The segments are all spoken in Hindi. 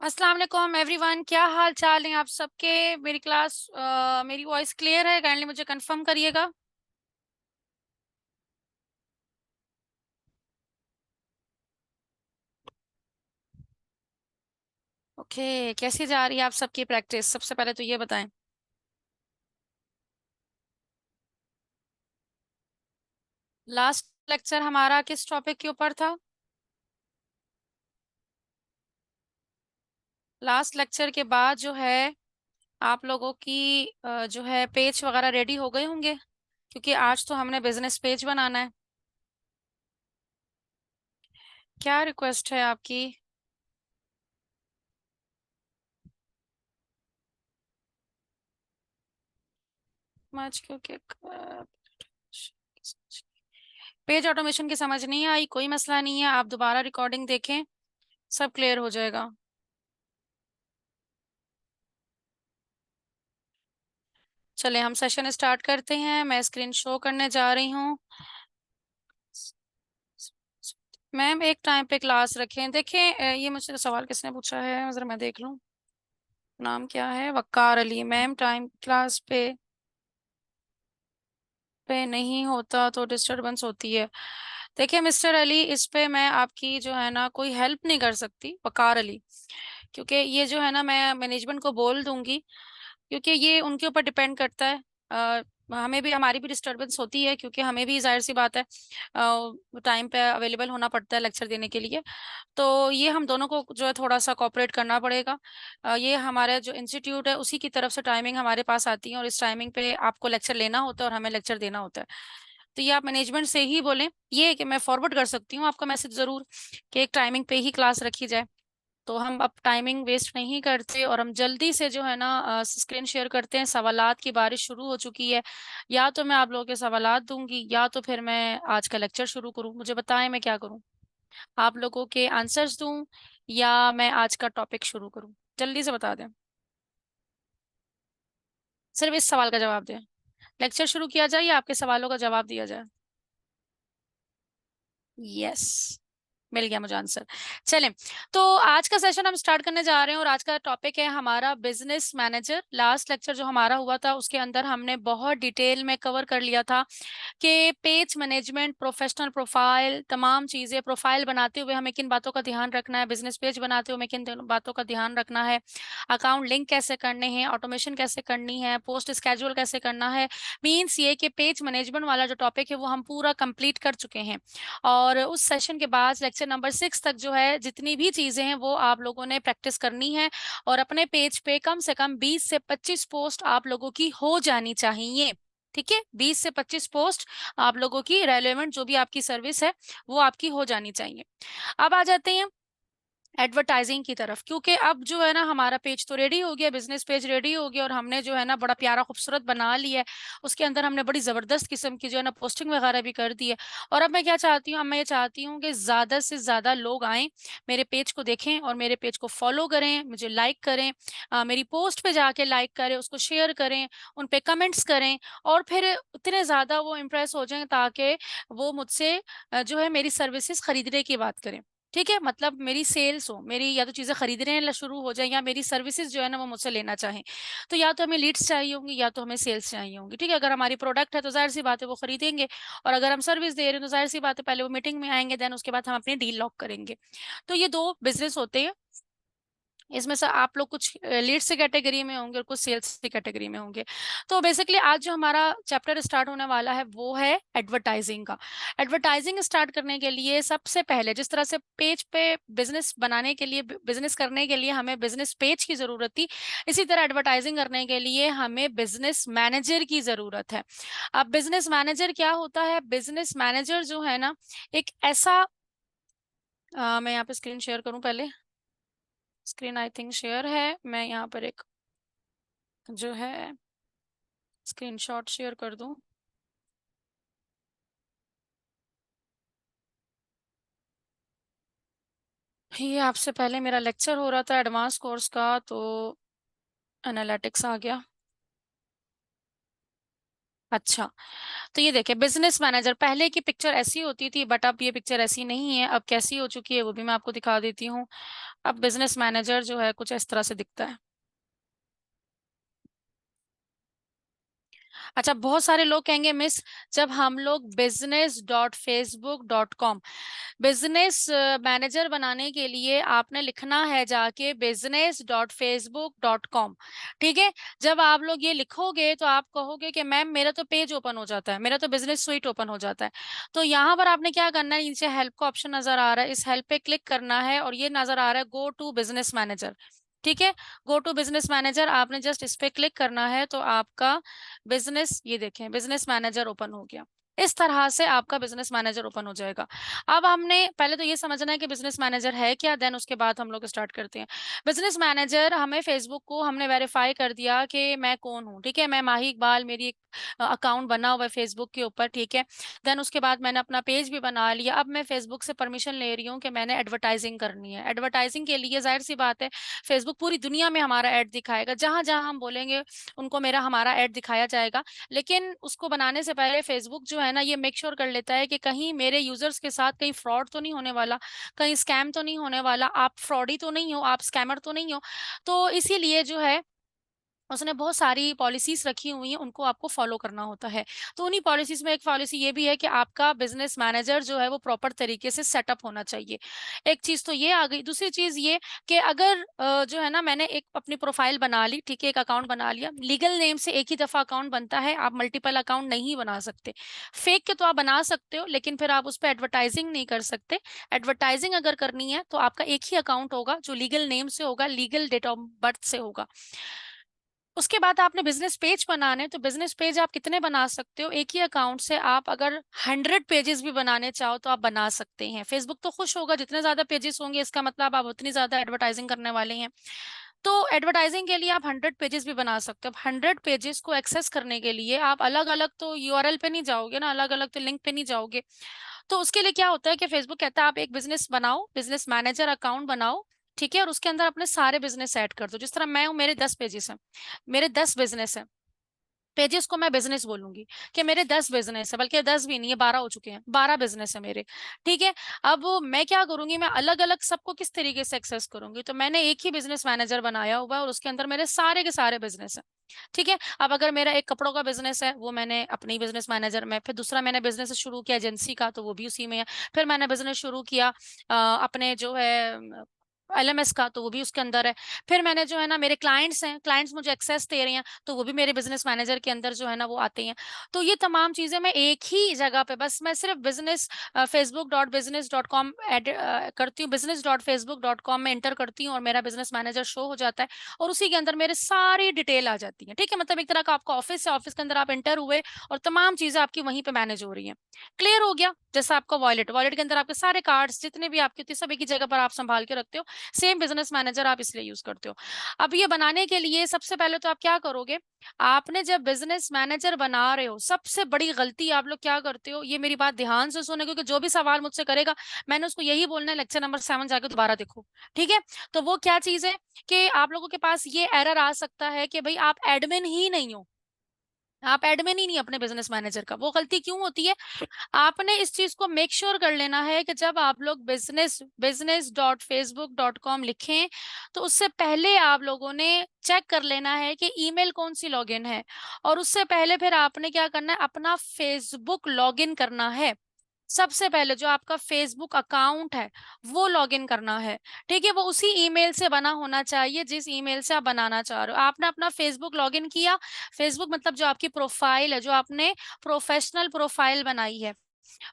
अस्सलाम वालेकुम एवरीवन, क्या हाल चाल है आप सबके। मेरी वॉइस क्लियर है? काइंडली मुझे कंफर्म करिएगा। ओके, कैसी जा रही है आप सबकी प्रैक्टिस? सबसे पहले तो ये बताएं। लास्ट लेक्चर हमारा किस टॉपिक के ऊपर था? लास्ट लेक्चर के बाद जो है आप लोगों की जो है पेज वगैरह रेडी हो गए होंगे, क्योंकि आज तो हमने बिजनेस पेज बनाना है। क्या रिक्वेस्ट है आपकी? मच क्योंकि पेज ऑटोमेशन की समझ नहीं आई, कोई मसला नहीं है, आप दोबारा रिकॉर्डिंग देखें, सब क्लियर हो जाएगा। चले हम सेशन स्टार्ट करते हैं। मैं स्क्रीन शो करने जा रही हूँ। मैम एक टाइम पे क्लास रखें। देखें, ये मुझसे सवाल किसने पूछा है, जरा मैं देख लूँ। नाम क्या है? वक्कार अली। मैम टाइम क्लास पे नहीं होता तो डिस्टरबेंस होती है। देखिए मिस्टर अली, इस पे मैं आपकी जो है ना कोई हेल्प नहीं कर सकती, वकार अली, क्योंकि ये जो है ना मैं मैनेजमेंट को बोल दूंगी, क्योंकि ये उनके ऊपर डिपेंड करता है। हमें भी, हमारी भी डिस्टरबेंस होती है, क्योंकि हमें भी जाहिर सी बात है टाइम पे अवेलेबल होना पड़ता है लेक्चर देने के लिए। तो ये हम दोनों को जो है थोड़ा सा कोऑपरेट करना पड़ेगा। ये हमारे जो इंस्टीट्यूट है उसी की तरफ से टाइमिंग हमारे पास आती है, और इस टाइमिंग पे आपको लेक्चर लेना होता है और हमें लेक्चर देना होता है। तो ये आप मैनेजमेंट से ही बोलें। ये है कि मैं फॉरवर्ड कर सकती हूँ आपका मैसेज जरूर, कि एक टाइमिंग पे ही क्लास रखी जाए। तो हम अब टाइमिंग वेस्ट नहीं करते और हम जल्दी से जो है ना स्क्रीन शेयर करते हैं। सवालात की बारिश शुरू हो चुकी है। या तो मैं आप लोगों के सवालात दूंगी, या तो फिर मैं आज का लेक्चर शुरू करूं। मुझे बताएं मैं क्या करूं? आप लोगों के आंसर्स दूं या मैं आज का टॉपिक शुरू करूं? जल्दी से बता दें। सिर्फ इस सवाल का जवाब दें। लेक्चर शुरू किया जाए या आपके सवालों का जवाब दिया जाए? यस, मिल गया मुझे आंसर। चलें, तो आज का सेशन हम स्टार्ट करने जा रहे हैं और आज का टॉपिक है हमारा बिजनेस मैनेजर। लास्ट लेक्चर जो हमारा हुआ था उसके अंदर हमने बहुत डिटेल में कवर कर लिया था कि पेज मैनेजमेंट, प्रोफेशनल प्रोफाइल, तमाम चीजें प्रोफाइल बनाते हुए हमें किन बातों का ध्यान रखना है, बिजनेस पेज बनाते हुए हमें किन बातों का ध्यान रखना है, अकाउंट लिंक कैसे करने हैं, ऑटोमेशन कैसे करनी है, पोस्ट स्केड्यूल कैसे करना है। मीन्स ये कि पेज मैनेजमेंट वाला जो टॉपिक है वो हम पूरा कंप्लीट कर चुके हैं। और उस सेशन के बाद लेक्चर नंबर 6 तक जो है जितनी भी चीजें हैं वो आप लोगों ने प्रैक्टिस करनी है, और अपने पेज पे कम से कम 20 से 25 पोस्ट आप लोगों की हो जानी चाहिए। ठीक है, 20 से 25 पोस्ट आप लोगों की रेलेवेंट जो भी आपकी सर्विस है वो आपकी हो जानी चाहिए। अब आ जाते हैं एडवर्टाइजिंग की तरफ, क्योंकि अब जो है ना हमारा पेज तो रेडी हो गया, बिजनेस पेज रेडी हो गया, और हमने जो है ना बड़ा प्यारा खूबसूरत बना लिया है। उसके अंदर हमने बड़ी जबरदस्त किस्म की जो है ना पोस्टिंग वगैरह भी कर दी है। और अब मैं क्या चाहती हूँ, अब मैं ये चाहती हूँ कि ज्यादा से ज्यादा लोग आएं, मेरे पेज को देखें और मेरे पेज को फॉलो करें, मुझे लाइक करें, मेरी पोस्ट पे जाके लाइक करें, उसको शेयर करें, उन पे कमेंट्स करें, और फिर उतने ज्यादा वो इम्प्रेस हो जाएं ताकि वो मुझसे जो है मेरी सर्विसेज खरीदने की बात करें। ठीक है, मतलब मेरी सेल्स हो, मेरी या तो चीजें खरीदने शुरू हो जाए, या मेरी सर्विसेज जो है ना वो मुझसे लेना चाहें। तो या तो हमें लीड्स चाहिए होंगी या तो हमें सेल्स चाहिए होंगी। ठीक है, अगर हमारी प्रोडक्ट है तो जाहिर सी बात है वो खरीदेंगे, और अगर हम सर्विस दे रहे हैं तो जाहिर सी बात है पहले वो मीटिंग में आएंगे, देन उसके बाद हम अपनी डील लॉक करेंगे। तो ये दो बिजनेस होते हैं। इसमें से आप लोग कुछ लीड्स की कैटेगरी में होंगे और कुछ सेल्स की कैटेगरी में होंगे। तो बेसिकली आज जो हमारा चैप्टर स्टार्ट होने वाला है वो है एडवर्टाइजिंग का। एडवर्टाइजिंग स्टार्ट करने के लिए सबसे पहले, जिस तरह से पेज पे बिजनेस बनाने के लिए, बिजनेस करने के लिए हमें बिजनेस पेज की जरूरत थी, इसी तरह एडवर्टाइजिंग करने के लिए हमें बिजनेस मैनेजर की जरूरत है। अब बिजनेस मैनेजर क्या होता है? बिजनेस मैनेजर जो है ना एक ऐसा मैं यहाँ पे स्क्रीन शेयर करूँ पहले। स्क्रीन आई थिंक शेयर है। मैं यहाँ पर एक जो है स्क्रीनशॉट शेयर कर दूं। ये आपसे पहले मेरा लेक्चर हो रहा था एडवांस कोर्स का, तो एनालिटिक्स आ गया। अच्छा, तो ये देखिए बिजनेस मैनेजर, पहले की पिक्चर ऐसी होती थी बट अब ये पिक्चर ऐसी नहीं है। अब कैसी हो चुकी है वो भी मैं आपको दिखा देती हूँ। अब बिजनेस मैनेजर जो है कुछ इस तरह से दिखता है। अच्छा, बहुत सारे लोग कहेंगे मिस, जब हम लोग business.facebook.com बिजनेस मैनेजर बनाने के लिए आपने लिखना है जाके business.facebook.com, ठीक है। जब आप लोग ये लिखोगे तो आप कहोगे कि मैम मेरा तो पेज ओपन हो जाता है, मेरा तो बिजनेस स्वीट ओपन हो जाता है। तो यहाँ पर आपने क्या करना है, नीचे हेल्प का ऑप्शन नजर आ रहा है, इस हेल्प पे क्लिक करना है और ये नजर आ रहा है गो टू बिजनेस मैनेजर, ठीक है। गो टू बिजनेस मैनेजर आपने जस्ट इस पे क्लिक करना है तो आपका बिजनेस, ये देखें बिजनेस मैनेजर ओपन हो गया। इस तरह से आपका बिजनेस मैनेजर ओपन हो जाएगा। अब हमने पहले तो ये समझना है कि बिजनेस मैनेजर है क्या, देन उसके बाद हम लोग स्टार्ट करते हैं। बिजनेस मैनेजर, हमें फेसबुक को हमने वेरीफाई कर दिया कि मैं कौन हूँ, ठीक है। मैं माही इकबाल, मेरी एक अकाउंट बना हुआ है फेसबुक के ऊपर, ठीक है। देन उसके बाद मैंने अपना पेज भी बना लिया। अब मैं फेसबुक से परमिशन ले रही हूँ कि मैंने एडवर्टाइजिंग करनी है। एडवर्टाइजिंग के लिए जाहिर सी बात है फेसबुक पूरी दुनिया में हमारा ऐड दिखाएगा, जहां जहां हम बोलेंगे उनको मेरा हमारा ऐड दिखाया जाएगा। लेकिन उसको बनाने से पहले फेसबुक जो है ना, ये मेक श्योर कर लेता है कि कहीं मेरे यूजर्स के साथ कहीं फ्रॉड तो नहीं होने वाला, कहीं स्कैम तो नहीं होने वाला, आप फ्रॉडी तो नहीं हो, आप स्कैमर तो नहीं हो। तो इसीलिए जो है उसने बहुत सारी पॉलिसीज रखी हुई हैं, उनको आपको फॉलो करना होता है। तो उन्हीं पॉलिसीज में एक पॉलिसी ये भी है कि आपका बिजनेस मैनेजर जो है वो प्रॉपर तरीके से सेटअप होना चाहिए। एक चीज तो ये आ गई। दूसरी चीज ये कि अगर जो है ना, मैंने एक अपनी प्रोफाइल बना ली, ठीक है, एक अकाउंट बना लिया, लीगल नेम से एक ही दफा अकाउंट बनता है, आप मल्टीपल अकाउंट नहीं बना सकते। फेक के तो आप बना सकते हो, लेकिन फिर आप उस पर एडवर्टाइजिंग नहीं कर सकते। एडवर्टाइजिंग अगर करनी है तो आपका एक ही अकाउंट होगा जो लीगल नेम से होगा, लीगल डेट ऑफ बर्थ से होगा। उसके बाद आपने बिजनेस पेज बनाने, तो बिजनेस पेज आप कितने बना सकते हो एक ही अकाउंट से। आप अगर 100 पेजेस भी बनाने चाहो तो आप बना सकते हैं। फेसबुक तो खुश होगा, जितने ज्यादा पेजेस होंगे इसका मतलब आप उतनी ज्यादा एडवर्टाइजिंग करने वाले हैं। तो एडवर्टाइजिंग के लिए आप 100 पेजेस भी बना सकते हो। 100 पेजेस को एक्सेस करने के लिए आप अलग अलग तो यूआरएल पे नहीं जाओगे ना, अलग अलग तो लिंक पे नहीं जाओगे। तो उसके लिए क्या होता है कि फेसबुक कहता है आप एक बिजनेस बनाओ, बिजनेस मैनेजर अकाउंट बनाओ, ठीक है, और उसके अंदर अपने सारे बिजनेस ऐड कर दो। जिस तरह मैं हूँ, मेरे 10 पेजेस हैं, मेरे 10 बिजनेस है। पेजेस को मैं बिजनेस बोलूंगी कि मेरे 10 बिजनेस है, बल्कि 10 भी नहीं है, 12 हो चुके हैं, 12 बिजनेस है मेरे, ठीक है। अब मैं क्या करूंगी, मैं अलग अलग सबको किस तरीके से एक्सेस करूंगी, तो मैंने एक ही बिजनेस मैनेजर बनाया हुआ है और उसके अंदर मेरे सारे के सारे बिजनेस है, ठीक है। अब अगर मेरा एक कपड़ों का बिजनेस है, वो मैंने अपनी बिजनेस मैनेजर में, फिर दूसरा मैंने बिजनेस शुरू किया एजेंसी का, तो वो भी उसी में है। फिर मैंने बिजनेस शुरू किया अपने जो है एलएमएस का, तो वो भी उसके अंदर है। फिर मैंने जो है ना, मेरे क्लाइंट्स हैं, क्लाइंट्स मुझे एक्सेस दे रहे हैं, तो वो भी मेरे बिजनेस मैनेजर के अंदर जो है ना वो आते हैं। तो ये तमाम चीजें मैं एक ही जगह पे, बस मैं सिर्फ बिजनेस facebook.business.com करती हूँ, business.facebook.com में एंटर करती हूँ और मेरा बिजनेस मैनेजर शो हो जाता है। और उसी के अंदर मेरे सारी डिटेल आ जाती है, ठीक है। मतलब एक तरह का आपका ऑफिस है, ऑफिस के अंदर आप एंटर हुए और तमाम चीजें आपकी वहीं पे मैनेज हो रही हैं। क्लियर हो गया। जैसा आपका वॉलेट, वॉलेट के अंदर आपके सारे कार्ड्स जितने भी आपके होते हैं, सब एक ही जगह पर आप संभाल के रखते हो। सेम बिजनेस मैनेजर आप इसलिए यूज करते हो। अब ये बनाने के लिए सबसे पहले तो आप क्या करोगे, आपने जब बिजनेस मैनेजर बना रहे हो, सबसे बड़ी गलती आप लोग क्या करते हो, ये मेरी बात ध्यान से सुनो, क्योंकि जो भी सवाल मुझसे करेगा मैंने उसको यही बोलना है, लेक्चर नंबर 7 जाके दोबारा देखो, ठीक है। तो वो क्या चीज है कि आप लोगों के पास ये एरर आ सकता है कि भाई आप एडमिन ही नहीं हो, आप एडमिन ही नहीं अपने बिजनेस मैनेजर का। वो गलती क्यों होती है, आपने इस चीज को मेक श्योर कर लेना है कि जब आप लोग business.facebook.com लिखें, तो उससे पहले आप लोगों ने चेक कर लेना है कि ईमेल कौन सी लॉगिन है। और उससे पहले फिर आपने क्या करना है, अपना फेसबुक लॉगिन करना है। सबसे पहले जो आपका फेसबुक अकाउंट है वो लॉगिन करना है, ठीक है। वो उसी ईमेल से बना होना चाहिए जिस ईमेल से आप बनाना चाह रहे हो। आपने अपना फेसबुक लॉगिन किया, फेसबुक मतलब जो आपकी प्रोफाइल है, जो आपने प्रोफेशनल प्रोफाइल बनाई है,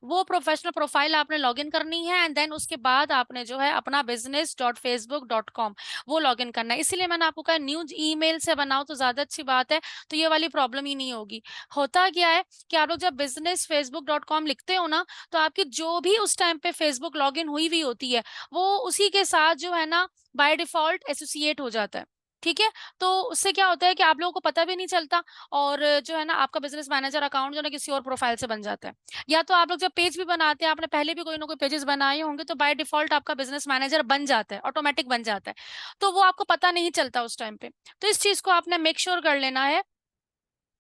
वो प्रोफेशनल प्रोफाइल आपने लॉगिन करनी है। एंड देन उसके बाद आपने जो है अपना business.facebook.com वो लॉगिन करना है। इसीलिए मैंने आपको कहा न्यूज ईमेल से बनाओ तो ज्यादा अच्छी बात है, तो ये वाली प्रॉब्लम ही नहीं होगी। होता क्या है कि आप लोग जब business.facebook.com लिखते हो ना, तो आपकी जो भी उस टाइम पे फेसबुक लॉगिन हुई हुई होती है, वो उसी के साथ जो है ना बाय डिफॉल्ट एसोसिएट हो जाता है, ठीक है। तो उससे क्या होता है कि आप लोगों को पता भी नहीं चलता, और जो है ना आपका बिजनेस मैनेजर अकाउंट जो है ना किसी और प्रोफाइल से बन जाता है। या तो आप लोग जब पेज भी बनाते हैं, आपने पहले भी कोई ना कोई पेजेस बनाए होंगे, तो बाय डिफॉल्ट आपका बिजनेस मैनेजर बन जाता है, ऑटोमेटिक बन जाता है। तो वो आपको पता नहीं चलता उस टाइम पे। तो इस चीज को आपने मेक श्योर कर लेना है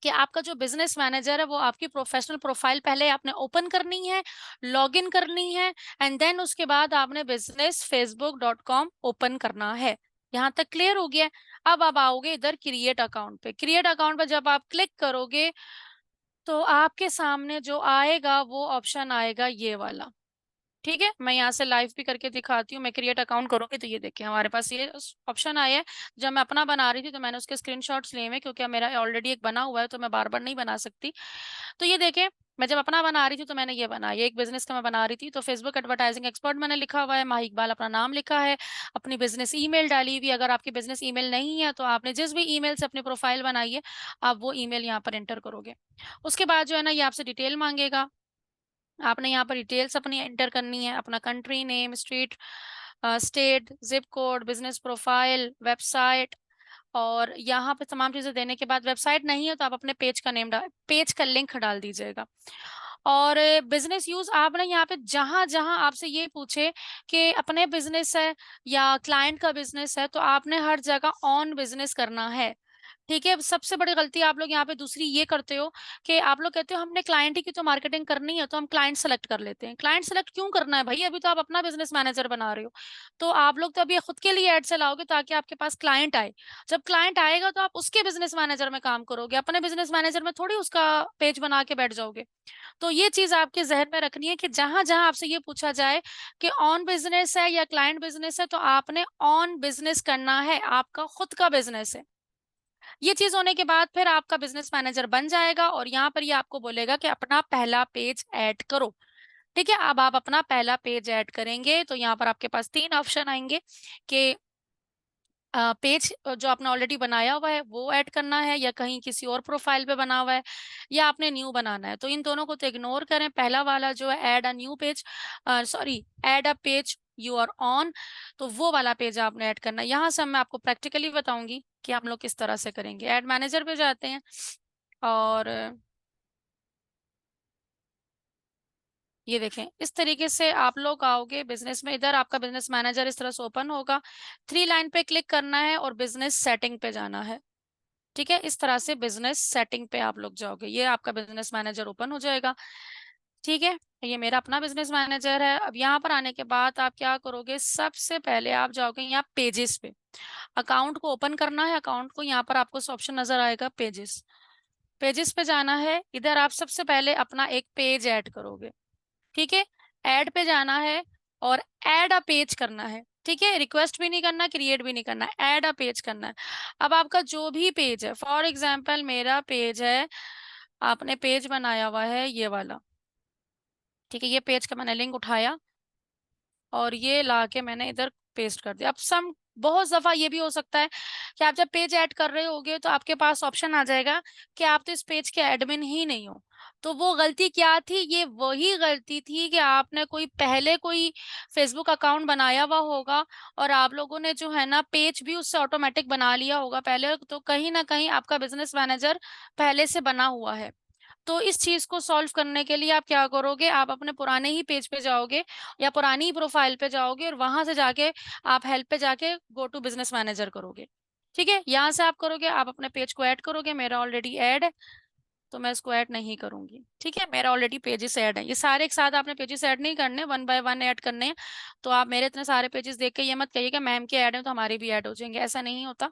कि आपका जो बिजनेस मैनेजर है वो आपकी प्रोफेशनल प्रोफाइल पहले आपने ओपन करनी है, लॉगिन करनी है, एंड देन उसके बाद आपने businessfacebook.com ओपन करना है। यहाँ तक क्लियर हो गया? अब आप आओगे इधर क्रिएट अकाउंट पे। क्रिएट अकाउंट पे जब आप क्लिक करोगे तो आपके सामने जो आएगा वो ऑप्शन आएगा ये वाला। ठीक है, मैं यहाँ से लाइव भी करके दिखाती हूँ। मैं क्रिएट अकाउंट करूंगी तो ये देखिए हमारे पास ये ऑप्शन आया है। जब मैं अपना बना रही थी तो मैंने उसके स्क्रीनशॉट्स लिए हुए, क्योंकि मेरा ऑलरेडी एक बना हुआ है तो मैं बार बार नहीं बना सकती। तो ये देखें, मैं जब अपना बना रही थी तो मैंने ये बनाया, एक बिजनेस का मैं बना रही थी। तो फेसबुक एडवर्टाइजिंग एक्सपर्ट मैंने लिखा हुआ है, माही इकबाल अपना नाम लिखा है, अपनी बिजनेस ईमेल डाली हुई। अगर आपकी बिजनेस ईमेल नहीं है तो आपने जिस भी ईमेल से अपनी प्रोफाइल बनाई है आप वो ईमेल यहाँ पर एंटर करोगे। उसके बाद जो है ना ये आपसे डिटेल मांगेगा। आपने यहाँ पर डिटेल्स अपनी एंटर करनी है, अपना country name, street, state, zip code, business profile, website, और यहाँ पे तमाम चीजें देने के बाद वेबसाइट नहीं है तो आप अपने पेज का नेम डाल, पेज का लिंक डाल दीजिएगा। और बिजनेस यूज आपने यहाँ पे जहां जहां आपसे ये पूछे कि अपने बिजनेस है या क्लाइंट का बिजनेस है तो आपने हर जगह ऑन बिजनेस करना है। ठीक है, सबसे बड़ी गलती आप लोग यहाँ पे दूसरी ये करते हो कि आप लोग कहते हो हमने क्लाइंट ही की तो मार्केटिंग करनी है तो हम क्लाइंट सेलेक्ट कर लेते हैं। क्लाइंट सेलेक्ट क्यों करना है भाई? अभी तो आप अपना बिजनेस मैनेजर बना रहे हो। तो आप लोग तो अभी खुद के लिए एड चलाओगे ताकि आपके पास क्लाइंट आए। जब क्लाइंट आएगा तो आप उसके बिजनेस मैनेजर में काम करोगे, अपने बिजनेस मैनेजर में थोड़ी उसका पेज बना के बैठ जाओगे। तो ये चीज आपके जहन में रखनी है कि जहां जहां आपसे ये पूछा जाए कि ऑन बिजनेस है या क्लाइंट बिजनेस है तो आपने ऑन बिजनेस करना है, आपका खुद का बिजनेस है। ये चीज होने के बाद फिर आपका बिजनेस मैनेजर बन जाएगा और यहाँ पर ये आपको बोलेगा कि अपना पहला पेज ऐड करो। ठीक है, अब आप अपना पहला पेज ऐड करेंगे तो यहाँ पर आपके पास तीन ऑप्शन आएंगे कि पेज जो आपने ऑलरेडी बनाया हुआ है वो ऐड करना है, या कहीं किसी और प्रोफाइल पे बना हुआ है, या आपने न्यू बनाना है। तो इन दोनों को तो इग्नोर करें। पहला वाला जो है add a new page, sorry, add a page you are on, तो वो वाला पेज आपने ऐड करना है। यहाँ से मैं आपको प्रैक्टिकली बताऊंगी कि हम लोग किस तरह से करेंगे। ऐड मैनेजर पे जाते हैं और ये देखें इस तरीके से आप लोग आओगे बिजनेस में। इधर आपका बिजनेस मैनेजर इस तरह से ओपन होगा। थ्री लाइन पे क्लिक करना है और बिजनेस सेटिंग पे जाना है। ठीक है, इस तरह से बिजनेस सेटिंग पे आप लोग जाओगे, ये आपका बिजनेस मैनेजर ओपन हो जाएगा। ठीक है, ये मेरा अपना बिजनेस मैनेजर है। अब यहाँ पर आने के बाद आप क्या करोगे, सबसे पहले आप जाओगे यहाँ पेजेस पे। अकाउंट को ओपन करना है, अकाउंट को, यहाँ पर आपको ऑप्शन नजर आएगा पेजेस। पेजेस पे जाना है, इधर आप सबसे पहले अपना एक पेज ऐड करोगे। ठीक है, ऐड पे जाना है और ऐड अ पेज करना है। ठीक है, रिक्वेस्ट भी नहीं करना, क्रिएट भी नहीं करना, ऐड अ पेज करना है। अब आपका जो भी पेज है, फॉर एग्जांपल मेरा पेज है, आपने पेज बनाया हुआ है ये वाला। ठीक है, ये पेज का मैंने लिंक उठाया और ये ला के मैंने इधर पेस्ट कर दिया। अब सम बहुत दफा ये भी हो सकता है कि आप जब पेज ऐड कर रहे होगे तो आपके पास ऑप्शन आ जाएगा कि आप तो इस पेज के एडमिन ही नहीं हो। तो वो गलती क्या थी? ये वही गलती थी कि आपने कोई पहले कोई फेसबुक अकाउंट बनाया हुआ होगा और आप लोगों ने जो है ना पेज भी उससे ऑटोमेटिक बना लिया होगा पहले, तो कहीं ना कहीं आपका बिजनेस मैनेजर पहले से बना हुआ है। तो इस चीज को सॉल्व करने के लिए आप क्या करोगे, आप अपने पुराने ही पेज पे जाओगे या पुरानी ही प्रोफाइल पे जाओगे और वहां से जाके आप हेल्प पे जाके गो टू बिजनेस मैनेजर करोगे। ठीक है, यहाँ से आप करोगे, आप अपने पेज को ऐड करोगे। मेरा ऑलरेडी ऐड है तो मैं इसको ऐड नहीं करूंगी। ठीक है, मेरा ऑलरेडी पेजेस ऐड है। ये सारे एक साथ आपने पेजेस ऐड नहीं करने, वन बाय वन ऐड करने हैं। तो आप मेरे इतने सारे पेजेस देख के ये मत कहिए कि मैम के ऐड है तो हमारे भी ऐड हो जाएंगे, ऐसा नहीं होता।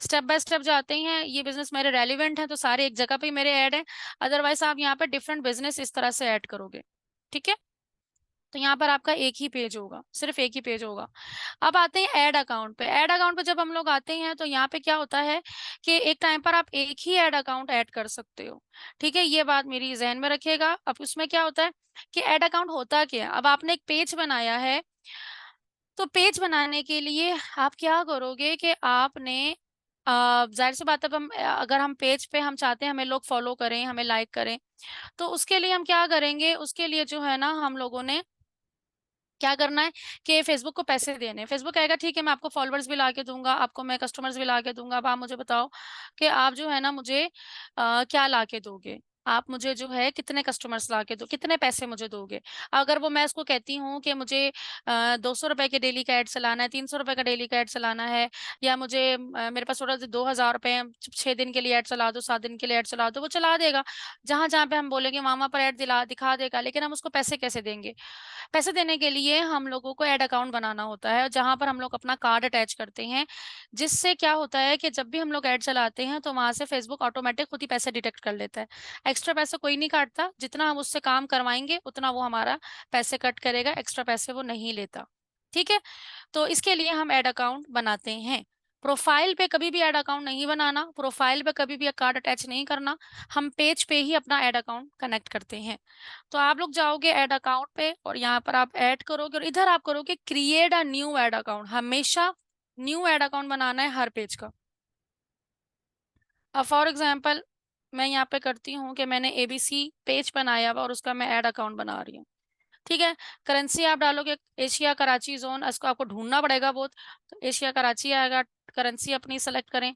स्टेप बाय स्टेप जाते हैं। ये बिजनेस मेरे रेलिवेंट है तो सारे एक जगह पे ही मेरे ऐड है। अदरवाइज आप यहाँ पे डिफरेंट बिजनेस इस तरह से ऐड करोगे। ठीक है, तो यहाँ पर आपका एक ही पेज होगा, सिर्फ एक ही पेज होगा। अब आते हैं ऐड अकाउंट पे। ऐड अकाउंट पे जब हम लोग आते हैं तो यहाँ पे क्या होता है कि एक टाइम पर आप एक ही ऐड अकाउंट ऐड कर सकते हो। ठीक है, ये बात मेरी जहन में रखिएगा। अब उसमें क्या होता है कि ऐड अकाउंट होता क्या है, अब आपने एक पेज बनाया है तो पेज बनाने के लिए आप क्या करोगे कि आपने जाहिर सी बात है, अब हम अगर हम पेज पे हम चाहते हैं हमें लोग फॉलो करें, हमें लाइक करें, तो उसके लिए हम क्या करेंगे, उसके लिए जो है ना हम लोगों ने क्या करना है कि फेसबुक को पैसे देने हैं। फेसबुक कहेगा ठीक है मैं आपको फॉलोअर्स भी ला के दूंगा, आपको मैं कस्टमर्स भी ला के दूंगा। अब आप मुझे बताओ कि आप जो है ना मुझे क्या ला के दोगे। आप मुझे जो है कितने कस्टमर्स ला के दो, कितने पैसे मुझे दोगे। अगर वो मैं उसको कहती हूँ कि मुझे 200 रुपए के डेली का एड चलाना है, 300 रुपए का डेली का एड चलाना है, या मुझे मेरे पास थोड़ा 2000 रुपए 6 दिन के लिए एड चला दो, 7 दिन के लिए एड चला दो, वो चला देगा। जहां जहां पे हम बोलेंगे वहां वहां पर एड दिखा देगा, लेकिन हम उसको पैसे कैसे देंगे। पैसे देने के लिए हम लोगों को ऐड अकाउंट बनाना होता है, जहां पर हम लोग अपना कार्ड अटैच करते हैं, जिससे क्या होता है कि जब भी हम लोग ऐड चलाते हैं तो वहां से फेसबुक ऑटोमेटिक खुद ही पैसे डिटेक्ट कर लेता है। एक्स्ट्रा पैसे कोई नहीं काटता, जितना हम उससे काम करवाएंगे उतना वो हमारा पैसे कट करेगा, एक्स्ट्रा पैसे वो नहीं लेता। ठीक है। तो इसके लिए हम ऐड अकाउंट बनाते हैं। प्रोफाइल पे कभी भी ऐड अकाउंट नहीं बनाना, प्रोफाइल पे कभी भी कार्ड अटैच नहीं करना, हम पेज पे ही अपना ऐड अकाउंट कनेक्ट करते हैं। तो आप लोग जाओगे ऐड अकाउंट पे और यहाँ पर आप ऐड करोगे और इधर आप करोगे create a new add account. हमेशा न्यू ऐड अकाउंट बनाना है हर पेज का। अब फॉर एग्जाम्पल मैं यहाँ पे करती हूँ कि मैंने एबीसी पेज बनाया हुआ और उसका मैं ऐड अकाउंट बना रही हूँ। ठीक है। करेंसी आप डालोगे एशिया कराची जोन, इसको आपको ढूंढना पड़ेगा बहुत, तो एशिया कराची आएगा। करेंसी अपनी सेलेक्ट करें।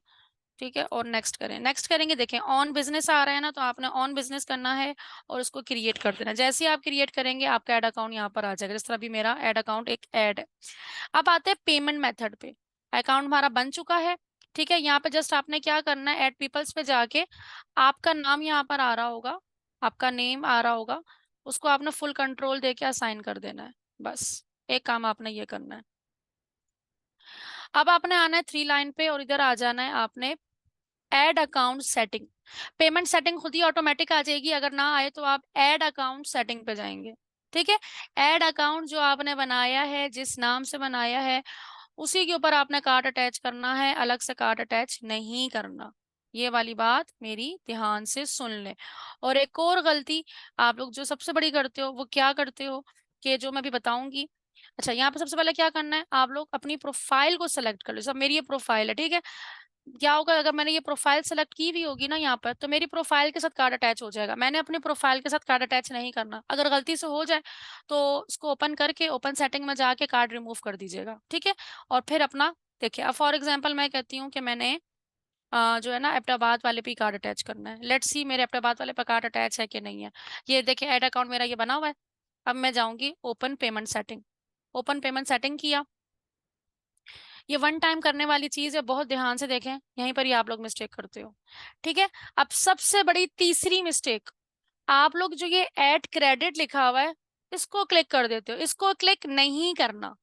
ठीक है, और नेक्स्ट करें। नेक्स्ट करेंगे, देखें ऑन बिजनेस आ रहा है ना, तो आपने ऑन बिजनेस करना है और उसको क्रिएट कर देना। जैसे ही आप क्रिएट करेंगे आपका ऐड अकाउंट यहाँ पर आ जाएगा, जिस तरह भी मेरा ऐड अकाउंट एक ऐड है। अब आते हैं पेमेंट मेथड पे। अकाउंट हमारा बन चुका है। ठीक है, यहाँ पे जस्ट आपने क्या करना है, ऐड पीपल्स पे जाके आपका नाम यहाँ पर आ रहा होगा, आपका नेम आ रहा होगा, उसको आपने फुल कंट्रोल दे के असाइन कर देना है। बस एक काम आपने ये करना है। अब आपने आना है 3 लाइन पे और इधर आ जाना है आपने add account setting. Payment setting खुद ही ऑटोमेटिक आ जाएगी, अगर ना आए तो आप ऐड अकाउंट सेटिंग पे जाएंगे। ठीक है। ऐड अकाउंट जो आपने बनाया है, जिस नाम से बनाया है, उसी के ऊपर आपने कार्ड अटैच करना है, अलग से कार्ड अटैच नहीं करना। ये वाली बात मेरी ध्यान से सुन ले। और एक और गलती आप लोग जो सबसे बड़ी करते हो, वो क्या करते हो कि जो मैं भी बताऊंगी। अच्छा, यहाँ पे सबसे पहले क्या करना है, आप लोग अपनी प्रोफाइल को सेलेक्ट कर लो। सब मेरी ये प्रोफाइल है, ठीक है। क्या होगा, अगर मैंने ये प्रोफाइल सेलेक्ट की हुई होगी ना यहाँ पर, तो मेरी प्रोफाइल के साथ कार्ड अटैच हो जाएगा। मैंने अपनी प्रोफाइल के साथ कार्ड अटैच नहीं करना। अगर गलती से हो जाए तो उसको ओपन करके ओपन सेटिंग में जाके कार्ड रिमूव कर दीजिएगा। ठीक है। और फिर अपना देखिए, अब फॉर एग्जाम्पल मैं कहती हूँ कि मैंने जो है ना एबटाबाद वाले पे कार्ड अटैच करना है। लेट्स सी मेरे एबटाबाद वाले पे कार्ड अटैच है कि नहीं है। ये देखिए ऐड अकाउंट मेरा ये बना हुआ है। अब मैं जाऊंगी open payment setting. Open payment setting किया। ये वन टाइम करने वाली चीज है, बहुत ध्यान से देखें, यहीं पर ही आप लोग मिस्टेक करते हो। ठीक है। अब सबसे बड़ी तीसरी मिस्टेक, आप लोग जो ये ऐड क्रेडिट लिखा हुआ है, इसको क्लिक कर देते हो। इसको क्लिक नहीं करना।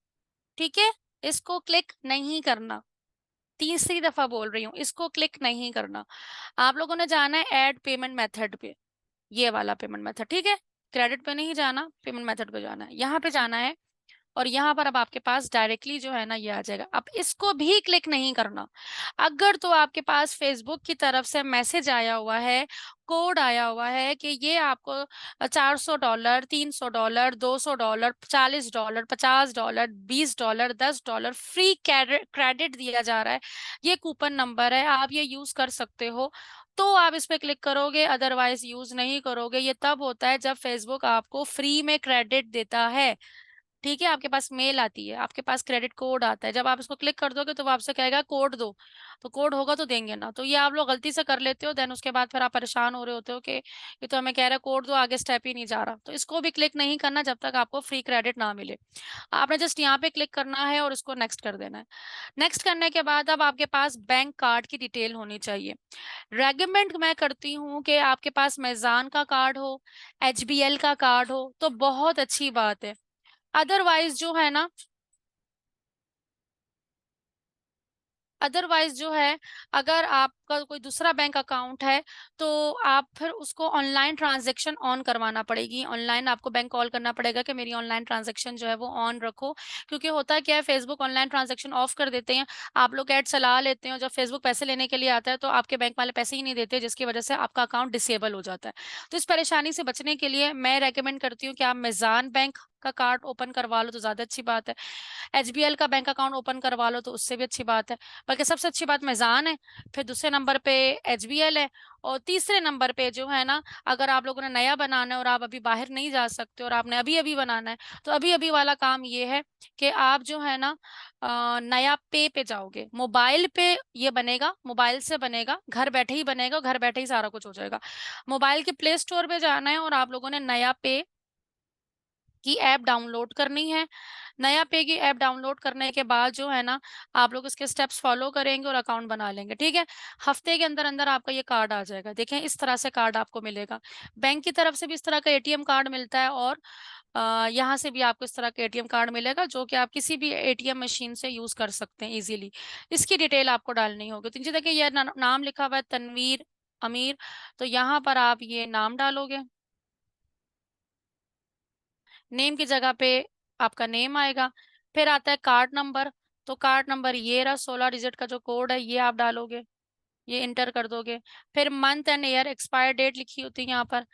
ठीक है। इसको क्लिक नहीं करना। तीसरी दफा बोल रही हूँ, इसको क्लिक नहीं करना। आप लोगों ने जाना है ऐड पेमेंट मेथड पे, ये वाला पेमेंट मेथड। ठीक है। क्रेडिट पे नहीं जाना, पेमेंट मेथड पे जाना है, यहाँ पे जाना है। और यहाँ पर अब आपके पास डायरेक्टली जो है ना ये आ जाएगा। अब इसको भी क्लिक नहीं करना। अगर तो आपके पास फेसबुक की तरफ से मैसेज आया हुआ है, कोड आया हुआ है कि ये आपको $400, $300, $200, $40, $50, $20, $10 फ्री क्रेडिट दिया जा रहा है, ये कूपन नंबर है, आप ये यूज कर सकते हो, तो आप इस पे क्लिक करोगे। अदरवाइज यूज नहीं करोगे। ये तब होता है जब फेसबुक आपको फ्री में क्रेडिट देता है। ठीक है। आपके पास मेल आती है, आपके पास क्रेडिट कोड आता है, जब आप इसको क्लिक कर दोगे तो वो आपसे कहेगा कोड दो, तो कोड होगा तो देंगे ना। तो ये आप लोग गलती से कर लेते हो, देन उसके बाद फिर आप परेशान हो रहे होते हो कि ये तो हमें कह रहा है कोड दो, आगे स्टेप ही नहीं जा रहा। तो इसको भी क्लिक नहीं करना जब तक आपको फ्री क्रेडिट ना मिले। आपने जस्ट यहाँ पे क्लिक करना है और इसको नेक्स्ट कर देना है। नेक्स्ट करने के बाद अब आपके पास बैंक कार्ड की डिटेल होनी चाहिए। रेकमेंड मैं करती हूँ कि आपके पास मेजान का कार्ड हो, एचबीएल का कार्ड हो तो बहुत अच्छी बात है। अदरवाइज जो है ना, अदरवाइज जो है, अगर आपका कोई दूसरा बैंक अकाउंट है तो आप फिर उसको ऑनलाइन ट्रांजैक्शन ऑन करवाना पड़ेगी। ऑनलाइन आपको बैंक कॉल करना पड़ेगा कि मेरी ऑनलाइन ट्रांजैक्शन जो है वो ऑन रखो। क्योंकि होता क्या है, फेसबुक ऑनलाइन ट्रांजैक्शन ऑफ कर देते हैं, आप लोग ऐड चला लेते हो, जब फेसबुक पैसे लेने के लिए आता है तो आपके बैंक वाले पैसे ही नहीं देते, जिसकी वजह से आपका अकाउंट डिसेबल हो जाता है। तो इस परेशानी से बचने के लिए मैं रेकमेंड करती हूँ कि आप मेजान बैंक का कार्ड ओपन करवा लो तो ज्यादा अच्छी बात है। एचबीएल का बैंक अकाउंट ओपन करवा लो तो उससे भी अच्छी बात है। बल्कि सबसे अच्छी बात मेजान है। फिर दूसरे नंबर पे HBL है, और तीसरे नंबर पे जो है ना, अगर आप लोगों ने नया बनाना है और आप अभी बाहर नहीं जा सकते और आपने अभी अभी बनाना है, तो अभी अभी वाला काम ये है कि आप जो है ना नया पे जाओगे, मोबाइल पे ये बनेगा, मोबाइल से बनेगा, घर बैठे ही बनेगा, घर बैठे ही सारा कुछ हो जाएगा। मोबाइल के प्ले स्टोर पे जाना है और आप लोगों ने नया पे की ऐप डाउनलोड करनी है। नया पे की ऐप डाउनलोड करने के बाद जो है ना, आप लोग इसके स्टेप्स फॉलो करेंगे और अकाउंट बना लेंगे, ठीक है। हफ्ते के अंदर अंदर आपका ये कार्ड आ जाएगा। देखें, इस तरह से कार्ड आपको मिलेगा। बैंक की तरफ से भी इस तरह का ATM कार्ड मिलता है, और यहाँ से भी आपको इस तरह का ATM कार्ड मिलेगा, जो कि आप किसी भी ATM मशीन से यूज कर सकते हैं इजीली। इसकी डिटेल आपको डालनी होगी। तो नीचे देखिए, यह नाम लिखा हुआ है तनवीर अमीर, तो यहाँ पर आप ये नाम डालोगे। नेम की जगह पे आपका नेम आएगा। फिर आता है कार्ड नंबर, तो कार्ड नंबर ये रहा, 16 डिजिट का जो कोड है ये आप डालोगे, ये इंटर कर दोगे। फिर month and year, expire date लिखी होती है यहाँ पर,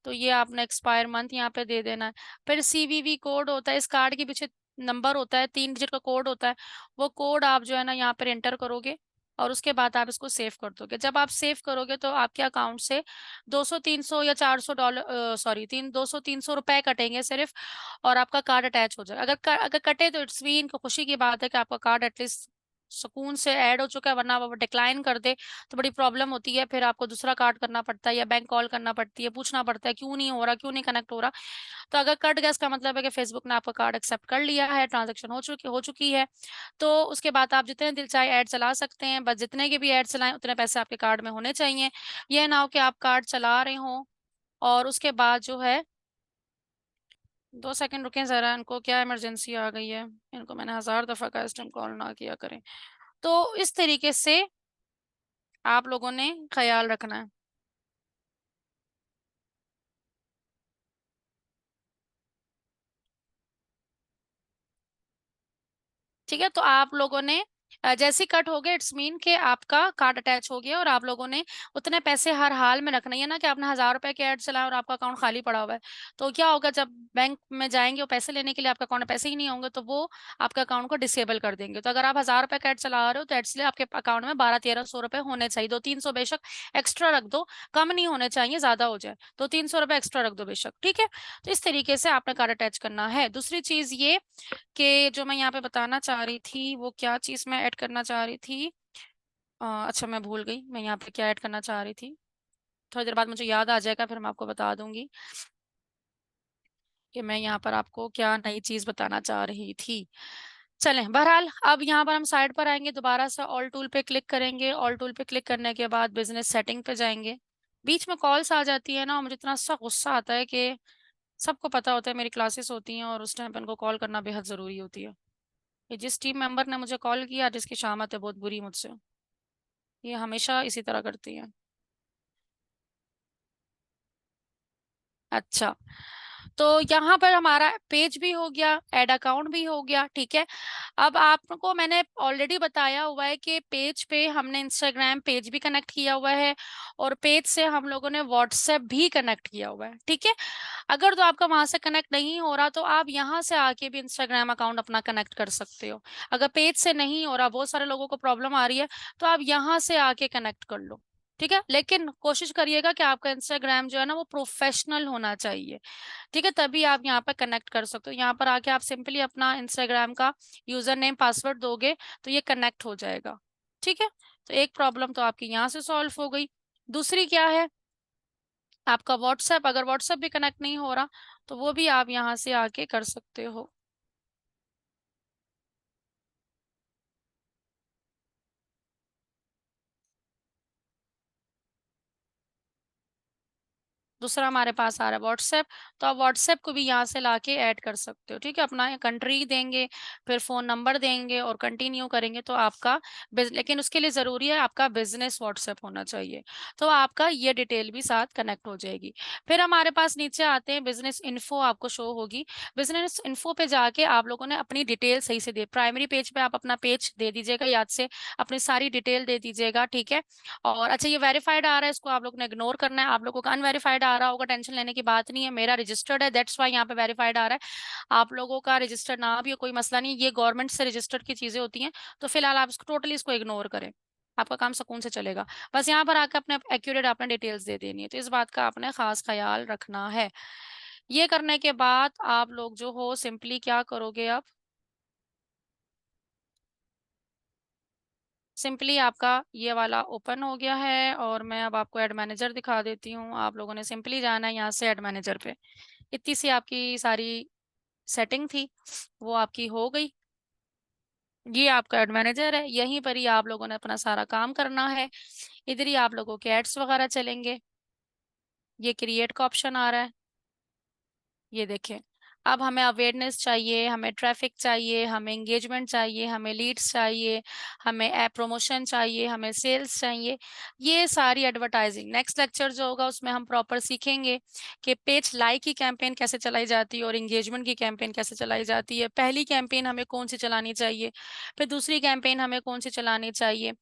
तो ये आपने एक्सपायर मंथ यहाँ पे दे देना है। फिर CVV कोड होता है, इस कार्ड के पीछे नंबर होता है, 3 डिजिट का कोड होता है, वो कोड आप जो है ना यहाँ पर एंटर करोगे, और उसके बाद आप इसको सेव कर दोगे। जब आप सेव करोगे तो आपके अकाउंट से 200 300 या $400, सॉरी, 200 300 रुपए कटेंगे सिर्फ, और आपका कार्ड अटैच हो जाएगा। अगर कटे तो इट्स मीन खुशी की बात है कि आपका कार्ड एटलीस्ट सुकून से ऐड हो चुका है, वरना वो डिक्लाइन कर दे तो बड़ी प्रॉब्लम होती है, फिर आपको दूसरा कार्ड करना पड़ता है या बैंक कॉल करना पड़ती है, पूछना पड़ता है क्यों नहीं हो रहा, क्यों नहीं कनेक्ट हो रहा। तो अगर कट गया, इसका मतलब है कि फेसबुक ने आपका कार्ड एक्सेप्ट कर लिया है, ट्रांजेक्शन हो चुकी है। तो उसके बाद आप जितने दिल चाहे ऐड चला सकते हैं, बस जितने के भी ऐड चलाएं उतने पैसे आपके कार्ड में होने चाहिए। यह ना हो कि आप कार्ड चला रहे हो और उसके बाद जो है, 2 सेकंड रुकें जरा, इनको क्या इमरजेंसी आ गई है, इनको मैंने 1000 दफा कहा इस टाइम कॉल ना किया करें। तो इस तरीके से आप लोगों ने ख्याल रखना है। ठीक है, तो आप लोगों ने जैसे ही कट हो गया, इट्स मीन कि आपका कार्ड अटैच हो गया, और आप लोगों ने उतने पैसे हर हाल में रखना है। ये ना कि आपने 1000 रुपए के ऐड चलाए और आपका अकाउंट खाली पड़ा हुआ है, तो क्या होगा, जब बैंक में जाएंगे और पैसे लेने के लिए आपका अकाउंट में पैसे ही नहीं होंगे, तो वो आपके अकाउंट को डिसेबल कर देंगे। तो अगर आप 1000 रुपए का ऐड चला रहे हो, तो इसलिए आपके अकाउंट में 1200-1300 रुपए होने चाहिए। 200-300 बेशक एक्स्ट्रा रख दो, कम नहीं होने चाहिए, ज्यादा हो जाए तो 300 रुपए एक्स्ट्रा रख दो बेशक, ठीक है। तो इस तरीके से आपने कार्ड अटैच करना है। दूसरी चीज ये कि जो मैं यहाँ पे बताना चाह रही थी, वो क्या चीज मैं ऐड करना चाह रही थी, अच्छा मैं भूल गई मैं यहाँ पे क्या ऐड करना चाह रही थी। थोड़ी देर बाद मुझे याद आ जाएगा, फिर मैं आपको बता दूंगी कि मैं यहाँ पर आपको क्या नई चीज बताना चाह रही थी। चलें, बहरहाल अब यहाँ पर हम साइड पर आएंगे, दोबारा से ऑल टूल पे क्लिक करेंगे। ऑल टूल पे क्लिक करने के बाद बिजनेस सेटिंग पे जाएंगे। बीच में कॉल्स आ जाती है ना, मुझे इतना सा गुस्सा आता है कि सबको पता होता है मेरी क्लासेस होती हैं और उस टाइम पे उनको कॉल करना बेहद जरूरी होती है। ये जिस टीम मेंबर ने मुझे कॉल किया, जिसकी शामत है बहुत बुरी मुझसे, ये हमेशा इसी तरह करती है। अच्छा, तो यहाँ पर हमारा पेज भी हो गया, ऐड अकाउंट भी हो गया, ठीक है। अब आपको मैंने ऑलरेडी बताया हुआ है कि पेज पे हमने इंस्टाग्राम पेज भी कनेक्ट किया हुआ है, और पेज से हम लोगों ने व्हाट्सएप भी कनेक्ट किया हुआ है, ठीक है। अगर तो आपका वहां से कनेक्ट नहीं हो रहा, तो आप यहाँ से आके भी इंस्टाग्राम अकाउंट अपना कनेक्ट कर सकते हो। अगर पेज से नहीं हो रहा, बहुत सारे लोगों को प्रॉब्लम आ रही है, तो आप यहाँ से आके कनेक्ट कर लो, ठीक है। लेकिन कोशिश करिएगा कि आपका इंस्टाग्राम जो है ना वो प्रोफेशनल होना चाहिए, ठीक है, तभी आप यहाँ पर कनेक्ट कर सकते हो। यहाँ पर आके आप सिंपली अपना इंस्टाग्राम का यूजर नेम पासवर्ड दोगे तो ये कनेक्ट हो जाएगा, ठीक है। तो एक प्रॉब्लम तो आपकी यहाँ से सॉल्व हो गई। दूसरी क्या है, आपका व्हाट्सएप, अगर व्हाट्सएप भी कनेक्ट नहीं हो रहा, तो वो भी आप यहाँ से आके कर सकते हो। दूसरा हमारे पास आ रहा है व्हाट्सएप, तो आप व्हाट्सएप को भी यहाँ से लाके ऐड कर सकते हो, ठीक है। अपना कंट्री देंगे, फिर फोन नंबर देंगे और कंटिन्यू करेंगे, तो आपका लेकिन उसके लिए जरूरी है आपका बिजनेस व्हाट्सएप होना चाहिए, तो आपका ये डिटेल भी साथ कनेक्ट हो जाएगी। फिर हमारे पास नीचे आते हैं, बिजनेस इन्फो आपको शो होगी। बिजनेस इन्फो पे जाके आप लोगों ने अपनी डिटेल सही से दे, प्राइमरी पेज पे आप अपना पेज दे दीजिएगा, याद से अपनी सारी डिटेल दे दीजिएगा, ठीक है। और अच्छा, ये वेरीफाइड आ रहा है, इसको आप लोग ने इग्नोर करना है। आप लोगों का अनवेरीफाइड आ रहा होगा, टेंशन लेने की बात नहीं है, मेरा रजिस्टर्ड है, दैट्स वाई यहाँ पे वेरीफाइड आ रहा है। आप लोगों का रजिस्टर्ड ना भी हो कोई मसला नहीं, ये गवर्नमेंट से रजिस्टर्ड की चीजें होती हैं, तो फिलहाल आप इसको टोटली इसको इग्नोर करें। आपका काम सुकून से चलेगा। बस यहाँ पर आकर अपने एक्यूरेट आपने डिटेल्स दे देनी है, तो इस बात का आपने खास ख्याल रखना है। ये करने के बाद आप लोग जो हो सिंपली क्या करोगे, अब सिंपली आपका ये वाला ओपन हो गया है और मैं अब आपको एड मैनेजर दिखा देती हूँ। आप लोगों ने सिंपली जाना है यहाँ से एड मैनेजर पे। इतनी सी आपकी सारी सेटिंग थी, वो आपकी हो गई। ये आपका एड मैनेजर है, यहीं पर ही आप लोगों ने अपना सारा काम करना है। इधर ही आप लोगों के एड्स वगैरह चलेंगे। ये क्रिएट का ऑप्शन आ रहा है, ये देखें। अब हमें अवेयरनेस चाहिए, हमें ट्रैफिक चाहिए, हमें एंगेजमेंट चाहिए, हमें लीड्स चाहिए, हमें ऐप प्रमोशन चाहिए, हमें सेल्स चाहिए। ये सारी एडवर्टाइजिंग नेक्स्ट लेक्चर जो होगा उसमें हम प्रॉपर सीखेंगे कि पेज लाइक की कैंपेन कैसे चलाई जाती है और एंगेजमेंट की कैंपेन कैसे चलाई जाती है। पहली कैंपेन हमें कौन सी चलानी चाहिए, फिर दूसरी कैंपेन हमें कौन सी चलानी चाहिए।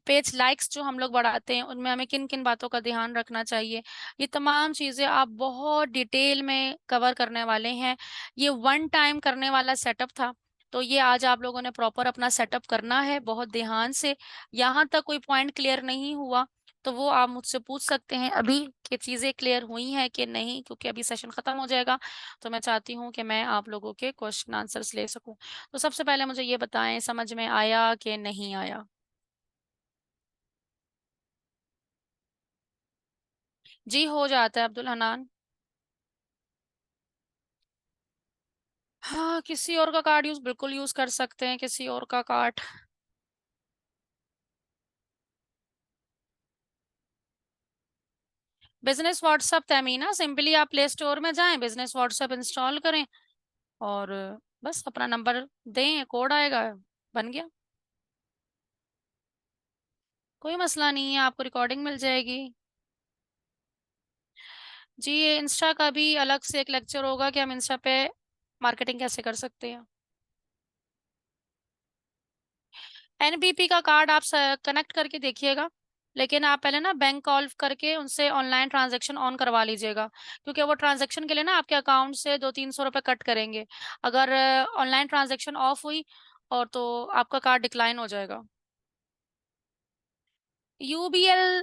पेज लाइक्स जो हम लोग बढ़ाते हैं उनमें हमें किन किन बातों का ध्यान रखना चाहिए। ये तमाम चीज़ें आप बहुत डिटेल में कवर करने वाले हैं। ये वन टाइम करने वाला सेटअप था, तो ये आज आप लोगों ने प्रॉपर अपना सेटअप करना है बहुत ध्यान से। यहाँ तक कोई पॉइंट क्लियर नहीं हुआ तो वो आप मुझसे पूछ सकते हैं अभी कि चीज़ें क्लियर हुई हैं कि नहीं, क्योंकि अभी सेशन ख़त्म हो जाएगा। तो मैं चाहती हूँ कि मैं आप लोगों के क्वेश्चन आंसर्स ले सकूँ। तो सबसे पहले मुझे ये बताएं, समझ में आया कि नहीं आया? जी हो जाता है अब्दुल हनान। हाँ, किसी और का कार्ड बिल्कुल यूज कर सकते हैं, किसी और का card. Business WhatsApp Tamina, simply आप प्ले स्टोर में जाएं, बिजनेस व्हाट्सएप इंस्टॉल करें और बस अपना नंबर दें, कोड आएगा, बन गया। कोई मसला नहीं है, आपको रिकॉर्डिंग मिल जाएगी। जी, ये इंस्टा का भी अलग से एक लेक्चर होगा कि हम इंस्टा पे मार्केटिंग कैसे कर सकते हैं। एनबीपी का कार्ड आप कनेक्ट करके देखिएगा, लेकिन आप पहले ना बैंक कॉल करके उनसे ऑनलाइन ट्रांजैक्शन ऑन करवा लीजिएगा, क्योंकि वो ट्रांजैक्शन के लिए ना आपके अकाउंट से 200-300 रुपये कट करेंगे। अगर ऑनलाइन ट्रांजैक्शन ऑफ हुई और तो आपका कार्ड डिक्लाइन हो जाएगा। यूबीएल,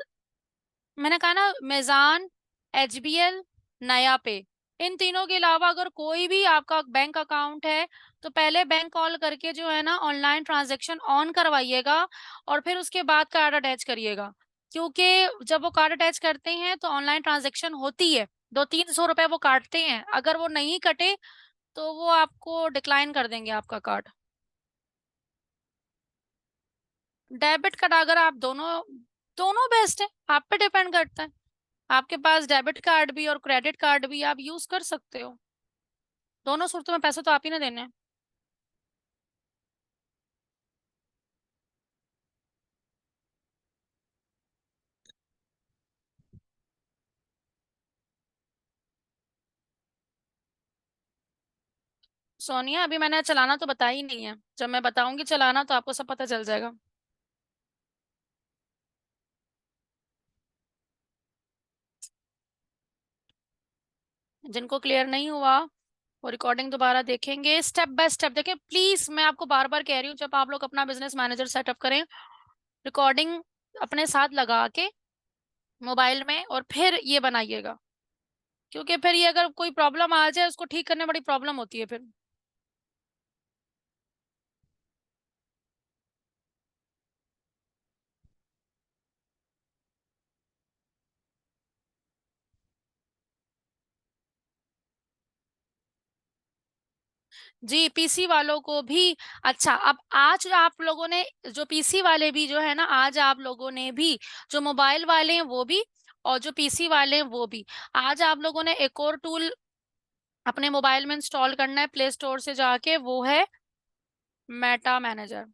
मैंने कहा ना, मेजान, एचबीएल, नया पे, इन तीनों के अलावा अगर कोई भी आपका बैंक अकाउंट है तो पहले बैंक कॉल करके जो है ना ऑनलाइन ट्रांजैक्शन ऑन करवाइएगा और फिर उसके बाद कार्ड अटैच करिएगा, क्योंकि जब वो कार्ड अटैच करते हैं तो ऑनलाइन ट्रांजैक्शन होती है, 200-300 रुपए वो काटते हैं। अगर वो नहीं कटे तो वो आपको डिक्लाइन कर देंगे आपका कार्ड। डेबिट कार्ड अगर आप दोनों, दोनों बेस्ट है, आप पे डिपेंड करता है। आपके पास डेबिट कार्ड भी और क्रेडिट कार्ड भी आप यूज कर सकते हो। दोनों सूरतों में पैसे तो आप ही ने देने हैं। सोनिया, अभी मैंने चलाना तो बताया ही नहीं है, जब मैं बताऊंगी चलाना तो आपको सब पता चल जाएगा। जिनको क्लियर नहीं हुआ वो रिकॉर्डिंग दोबारा देखेंगे, स्टेप बाय स्टेप देखें प्लीज। मैं आपको बार बार कह रही हूँ, जब आप लोग अपना बिजनेस मैनेजर सेटअप करें, रिकॉर्डिंग अपने साथ लगा के मोबाइल में और फिर ये बनाइएगा, क्योंकि फिर ये अगर कोई प्रॉब्लम आ जाए उसको ठीक करने में बड़ी प्रॉब्लम होती है फिर। जी, पीसी वालों को भी। अच्छा, अब आज आप लोगों ने जो पीसी वाले भी जो है ना, आज आप लोगों ने भी, जो मोबाइल वाले हैं वो भी और जो पीसी वाले हैं वो भी, आज आप लोगों ने एक और टूल अपने मोबाइल में इंस्टॉल करना है प्ले स्टोर से जाके, वो है मेटा मैनेजर।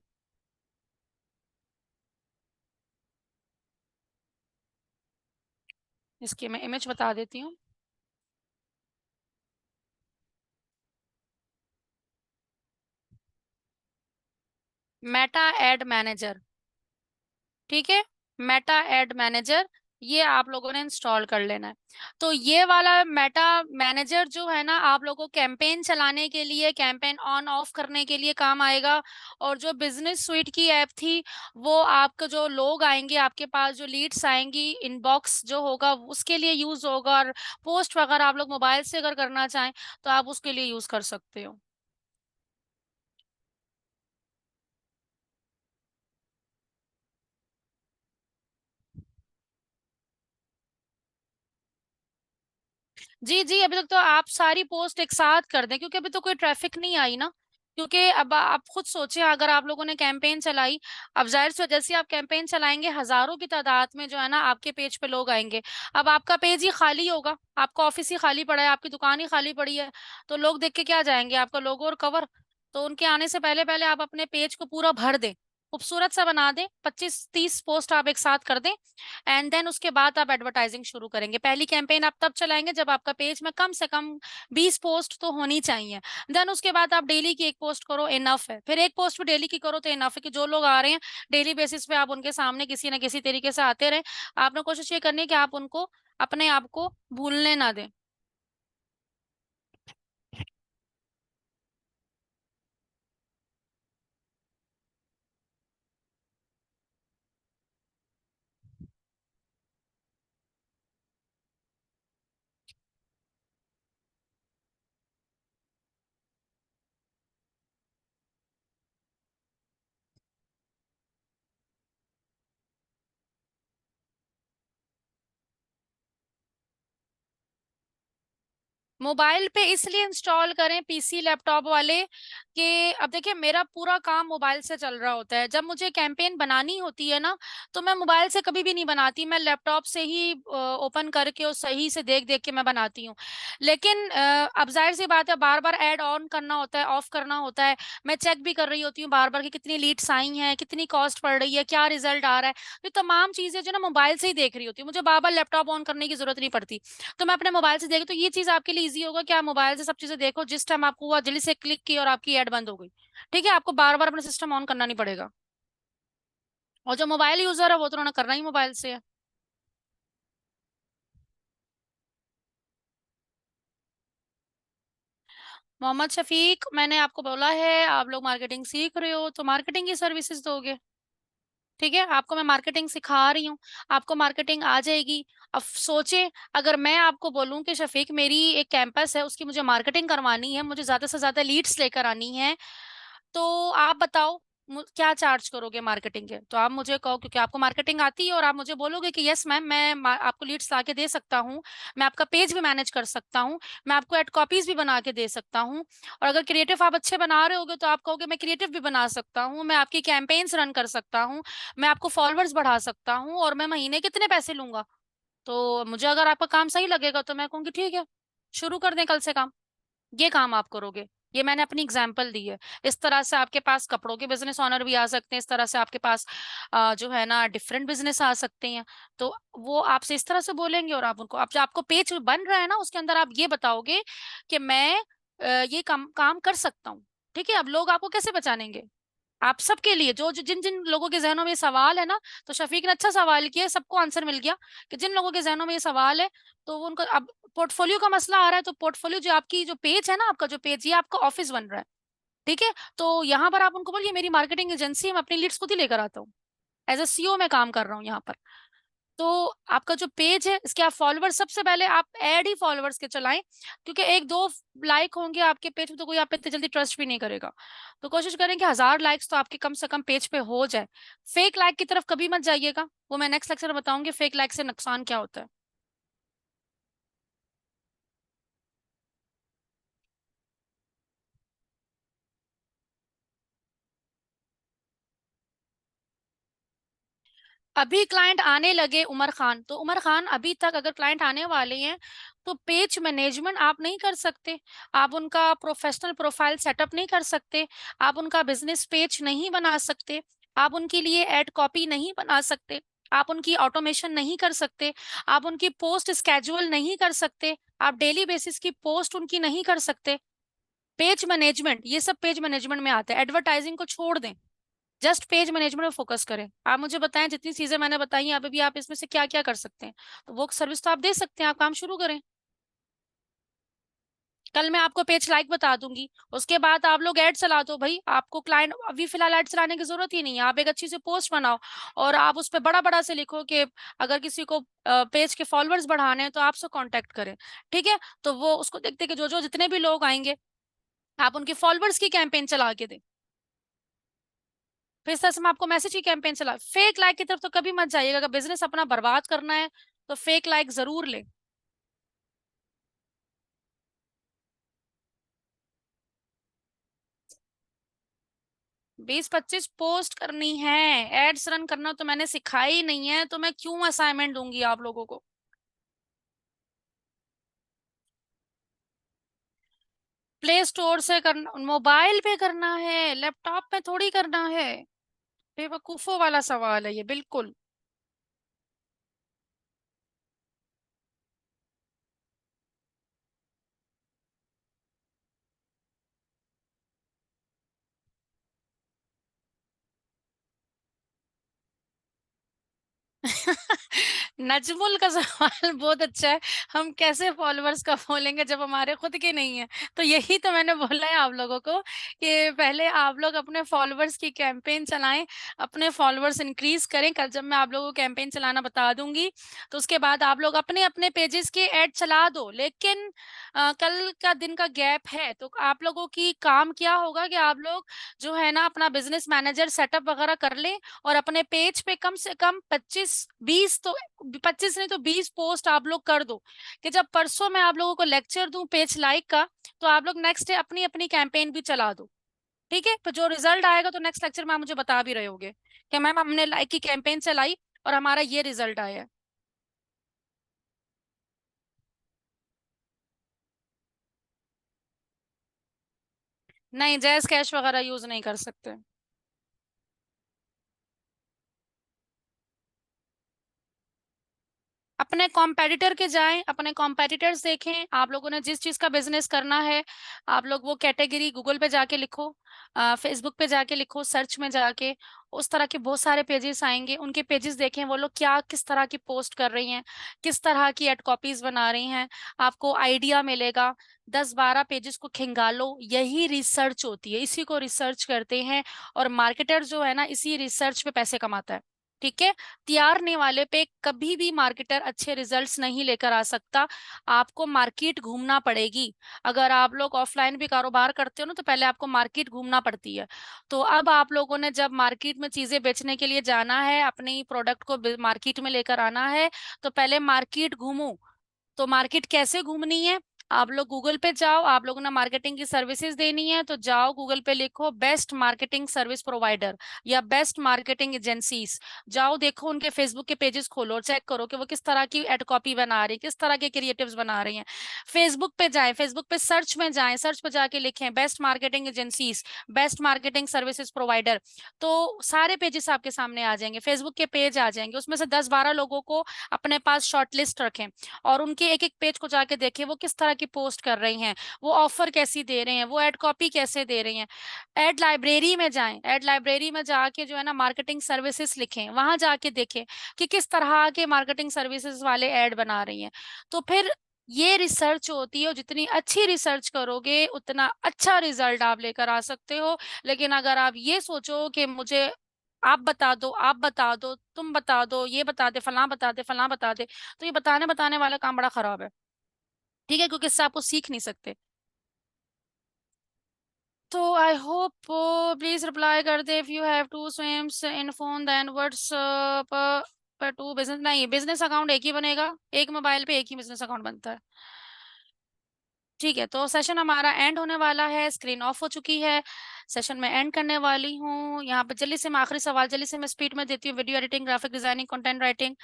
इसकी मैं इमेज बता देती हूँ। मेटा एड मैनेजर, ठीक है, मेटा एड मैनेजर। ये आप लोगों ने इंस्टॉल कर लेना है। तो ये वाला मेटा मैनेजर जो है ना, आप लोगों को कैंपेन चलाने के लिए, कैंपेन ऑन ऑफ करने के लिए काम आएगा। और जो बिजनेस स्वीट की ऐप थी, वो आपका जो लोग आएंगे आपके पास, जो लीड्स आएंगी, इनबॉक्स जो होगा उसके लिए यूज होगा। और पोस्ट वगैरह आप लोग मोबाइल से अगर करना चाहें तो आप उसके लिए यूज कर सकते हो। जी जी, अभी तक तो आप सारी पोस्ट एक साथ कर दें, क्योंकि अभी तो कोई ट्रैफिक नहीं आई ना। क्योंकि अब आप खुद सोचिए, अगर आप लोगों ने कैंपेन चलाई, अब जाहिर सी जैसे आप कैंपेन चलाएंगे, हजारों की तादाद में जो है ना आपके पेज पे लोग आएंगे। अब आपका पेज ही खाली होगा, आपका ऑफिस ही खाली पड़ा है, आपकी दुकान ही खाली पड़ी है, तो लोग देख के क्या जाएंगे, आपका लोगो और कवर। तो उनके आने से पहले पहले आप अपने पेज को पूरा भर दें, खूबसूरत सा बना दें, 25-30 पोस्ट आप एक साथ कर दें। एंड देन उसके बाद आप एडवर्टाइजिंग शुरू करेंगे। पहली कैंपेन आप तब चलाएंगे जब आपका पेज में कम से कम 20 पोस्ट तो होनी चाहिए। देन उसके बाद आप डेली की एक पोस्ट करो, इनफ है। फिर एक पोस्ट भी डेली की करो तो इनफ है, कि जो लोग आ रहे हैं डेली बेसिस पे आप उनके सामने किसी न किसी तरीके से आते रहे। आपने कोशिश ये करनी है कि आप उनको, अपने आप को भूलने ना दें। मोबाइल पे इसलिए इंस्टॉल करें, पीसी लैपटॉप वाले, कि अब देखिए मेरा पूरा काम मोबाइल से चल रहा होता है। जब मुझे कैंपेन बनानी होती है ना, तो मैं मोबाइल से कभी भी नहीं बनाती, मैं लैपटॉप से ही ओपन करके और सही से देख देख के मैं बनाती हूँ। लेकिन अब जाहिर सी बात है, बार बार ऐड ऑन करना होता है, ऑफ करना होता है। मैं चेक भी कर रही होती हूँ बार बार कि कितनी लीड्स आई हैं, कितनी कॉस्ट पड़ रही है, क्या रिजल्ट आ रहा है। ये तमाम चीजें जो ना मोबाइल से ही देख रही होती हूँ, मुझे बार बार लैपटॉप ऑन करने की जरूरत नहीं पड़ती। तो मैं अपने मोबाइल से देखी, तो ये चीज आपके लिए इजी होगा कि आप मोबाइल से सब चीजें देखो, जिस टाइम आपको हुआ जल्दी से क्लिक की और आपकी ऐड बंद हो गई। ठीक है, आपको बार बार अपना सिस्टम ऑन करना नहीं पड़ेगा। और जो मोबाइल यूजर है वो तो उन्होंने करना ही मोबाइल से है। मोहम्मद शफीक, मैंने आपको बोला है, आप लोग मार्केटिंग सीख रहे हो तो मार्केटिंग की सर्विसेज दोगे। ठीक है, आपको मैं मार्केटिंग सिखा रही हूँ, आपको मार्केटिंग आ जाएगी। अब सोचे, अगर मैं आपको बोलूं कि शफीक मेरी एक कैंपस है, उसकी मुझे मार्केटिंग करवानी है, मुझे ज्यादा से ज्यादा लीड्स लेकर आनी है, तो आप बताओ क्या चार्ज करोगे मार्केटिंग के। तो आप मुझे कहो, क्योंकि आपको मार्केटिंग आती है, और आप मुझे बोलोगे कि यस मैम, मैं आपको लीड्स ला के दे सकता हूँ, मैं आपका पेज भी मैनेज कर सकता हूँ, मैं आपको एड कॉपीज भी बना के दे सकता हूँ। और अगर क्रिएटिव आप अच्छे बना रहे होगे तो आप कहोगे मैं क्रिएटिव भी बना सकता हूँ, मैं आपकी कैंपेन्स रन कर सकता हूँ, मैं आपको फॉलोअर्स बढ़ा सकता हूँ, और मैं महीने कितने पैसे लूंगा। तो मुझे अगर आपका काम सही लगेगा तो मैं कहूँगी ठीक है, शुरू कर दें कल से काम। ये काम आप करोगे। ये मैंने अपनी एग्जाम्पल दी है। इस तरह से आपके पास कपड़ों के बिजनेस ऑनर भी आ सकते हैं, इस तरह से आपके पास जो है ना डिफरेंट बिजनेस आ सकते हैं। तो वो आपसे इस तरह से बोलेंगे, और आप उनको, आप जो आपको पेज बन रहा है ना उसके अंदर आप ये बताओगे कि मैं ये काम कर सकता हूँ। ठीक है, अब लोग आपको कैसे पहचानेंगे। आप सबके लिए, जो जो जिन जिन लोगों के जहनों में ये सवाल है ना, तो शफीक ने अच्छा सवाल किया, सबको आंसर मिल गया, कि जिन लोगों के जहनों में ये सवाल है, तो वो उनको अब पोर्टफोलियो का मसला आ रहा है, तो पोर्टफोलियो जो आपकी जो पेज है ना, आपका जो पेज, ये आपका ऑफिस बन रहा है। ठीक है, तो यहाँ पर आप उनको बोलिए मेरी मार्केटिंग एजेंसी है, मैं अपनी लीड्स खुद ही लेकर आता हूँ, एज अ सीईओ मैं काम कर रहा हूँ यहाँ पर। तो आपका जो पेज है, इसके आप फॉलोअर्स, सबसे पहले आप ऐड ही फॉलोअर्स के चलाएं, क्योंकि एक दो लाइक होंगे आपके पेज पे तो कोई आप पे इतनी जल्दी ट्रस्ट भी नहीं करेगा। तो कोशिश करें कि 1000 लाइक्स तो आपके कम से कम पेज पे हो जाए। फेक लाइक की तरफ कभी मत जाइएगा, वो मैं नेक्स्ट लेक्चर में बताऊंगी फेक लाइक से नुकसान क्या होता है। अभी क्लाइंट आने लगे उमर खान, तो उमर खान अभी तक अगर क्लाइंट आने वाले हैं, तो पेज मैनेजमेंट आप नहीं कर सकते, आप उनका प्रोफेशनल प्रोफाइल सेटअप नहीं कर सकते, आप उनका बिजनेस पेज नहीं बना सकते, आप उनके लिए एड कॉपी नहीं बना सकते, आप उनकी ऑटोमेशन नहीं कर सकते, आप उनकी पोस्ट स्केड्यूल नहीं कर सकते, आप डेली बेसिस की पोस्ट उनकी नहीं कर सकते। पेज मैनेजमेंट, ये सब पेज मैनेजमेंट में आता है, एडवर्टाइजिंग को छोड़ दें। जस्ट पेज मैनेजमेंट में फोकस करें। आप मुझे बताएं, जितनी चीजें मैंने बताई हैं अभी भी, आप इसमें से क्या क्या कर सकते हैं, तो वो सर्विस तो आप दे सकते हैं, आप काम शुरू करें। कल मैं आपको पेज लाइक बता दूंगी, उसके बाद आप लोग ऐड चला दो भाई। आपको क्लाइंट अभी फिलहाल ऐड चलाने की जरूरत ही नहीं है, आप एक अच्छी सी पोस्ट बनाओ और आप उस पर बड़ा बड़ा से लिखो कि अगर किसी को पेज के फॉलोअर्स बढ़ाने हैं तो आपसे कांटेक्ट करें। ठीक है, तो वो उसको देखते कि जो जो जितने भी लोग आएंगे आप उनके फॉलोअर्स की कैंपेन चला के दें। फिर इस तरह से मैं आपको मैसेज की कैंपेन चला, फेक लाइक की तरफ तो कभी मत जाइएगा। अगर बिजनेस अपना बर्बाद करना है तो फेक लाइक जरूर ले। 20-25 पोस्ट करनी है, एड्स रन करना तो मैंने सिखाया ही नहीं है, तो मैं क्यों असाइनमेंट दूंगी आप लोगों को। प्ले स्टोर से करना, मोबाइल पे करना है, लैपटॉप पे थोड़ी करना है। बेवकूफों वाला सवाल है ये, बिल्कुल। नजमुल का सवाल बहुत अच्छा है। हम कैसे फॉलोअर्स का बोलेंगे जब हमारे खुद के नहीं है। तो यही तो मैंने बोला है आप लोगों को कि पहले आप लोग अपने फॉलोअर्स की कैंपेन चलाएं, अपने फॉलोअर्स इंक्रीज करें। कल जब मैं आप लोगों को कैंपेन चलाना बता दूंगी तो उसके बाद आप लोग अपने अपने पेजेस के ऐड चला दो। लेकिन कल का दिन का गैप है, तो आप लोगों की काम क्या होगा कि आप लोग जो है ना अपना बिजनेस मैनेजर सेटअप वगैरह कर लें और अपने पेज पे कम से कम 25-20 तो 25 नहीं तो 20 पोस्ट आप लोग कर दो कि जब परसों मैं आप लोगों को लेक्चर दूं पेज लाइक का, तो आप लोग नेक्स्ट डे अपनी अपनी कैंपेन भी चला दो। ठीक है, तो जो रिजल्ट आएगा तो नेक्स्ट लेक्चर में आप मुझे बता भी रहे होगे कि मैम हमने लाइक की कैंपेन चलाई और हमारा ये रिजल्ट आया है। नहीं, जैस कैश वगैरह यूज नहीं कर सकते। अपने कॉम्पेटिटर के जाएं, अपने कॉम्पेटिटर्स देखें। आप लोगों ने जिस चीज का बिजनेस करना है, आप लोग वो कैटेगरी गूगल पे जाके लिखो, फेसबुक पे जाके लिखो, सर्च में जाके उस तरह के बहुत सारे पेजेस आएंगे, उनके पेजेस देखें वो लोग क्या किस तरह की पोस्ट कर रही हैं, किस तरह की एड कॉपीज बना रही हैं, आपको आइडिया मिलेगा। 10-12 पेजेस को खंगालो, यही रिसर्च होती है, इसी को रिसर्च करते हैं। और मार्केटर जो है ना इसी रिसर्च पे पैसे कमाता है। ठीक है, तैयारने वाले पे कभी भी मार्केटर अच्छे रिजल्ट्स नहीं लेकर आ सकता। आपको मार्केट घूमना पड़ेगी। अगर आप लोग ऑफलाइन भी कारोबार करते हो ना तो पहले आपको मार्केट घूमना पड़ती है। तो अब आप लोगों ने जब मार्केट में चीजें बेचने के लिए जाना है, अपनी प्रोडक्ट को मार्केट में लेकर आना है, तो पहले मार्केट घूमो। तो मार्केट कैसे घूमनी है, आप लोग गूगल पे जाओ। आप लोगों ने मार्केटिंग की सर्विसेज देनी है तो जाओ गूगल पे लिखो बेस्ट मार्केटिंग सर्विस प्रोवाइडर या बेस्ट मार्केटिंग एजेंसीज। जाओ देखो उनके फेसबुक के पेजेस खोलो और चेक करो कि वो किस तरह की एड कॉपी बना रही है, किस तरह के क्रिएटिव्स बना रही हैं। फेसबुक पे जाएं, फेसबुक पे सर्च में जाएं, सर्च पे जाके लिखें best marketing agencies, best marketing services provider. तो सारे पेजेस आपके सामने आ जाएंगे, फेसबुक के पेज आ जाएंगे। उसमें से 10-12 लोगों को अपने पास शॉर्टलिस्ट रखें और उनके एक एक पेज को जाके देखें वो किस तरह की पोस्ट कर रही हैं, वो ऑफर कैसी दे रहे हैं, वो एड कॉपी कैसे दे रही हैं। एड लाइब्रेरी में जाएं, एड लाइब्रेरी में जाके जो है ना मार्केटिंग सर्विसेज लिखें, वहां जाके देखें कि किस तरह के मार्केटिंग सर्विसेज वाले एड बना रही हैं। तो फिर ये रिसर्च होती है और जितनी अच्छी रिसर्च करोगे उतना अच्छा रिजल्ट आप लेकर आ सकते हो। लेकिन अगर आप ये सोचो कि मुझे आप बता दो, आप बता दो, तुम बता दो, ये बता दे, फलां बता दे, फलां बता दे, तो ये बताने बताने वाला काम बड़ा खराब है। ठीक है, क्योंकि इससे आपको सीख नहीं सकते। तो आई होप प्लीज रिप्लाई कर दे, if you have two SIMs in phone then WhatsApp पर टू बिजनेस, नहीं बिजनेस अकाउंट एक ही बनेगा, एक मोबाइल पे एक ही बिजनेस अकाउंट बनता है। ठीक है, तो सेशन हमारा एंड होने वाला है, स्क्रीन ऑफ हो चुकी है, सेशन में एंड करने वाली हूँ। यहाँ पे जल्दी से मैं आखिरी सवाल जल्दी से मैं स्पीड में देती हूँ। Video editing, graphic designing, content writing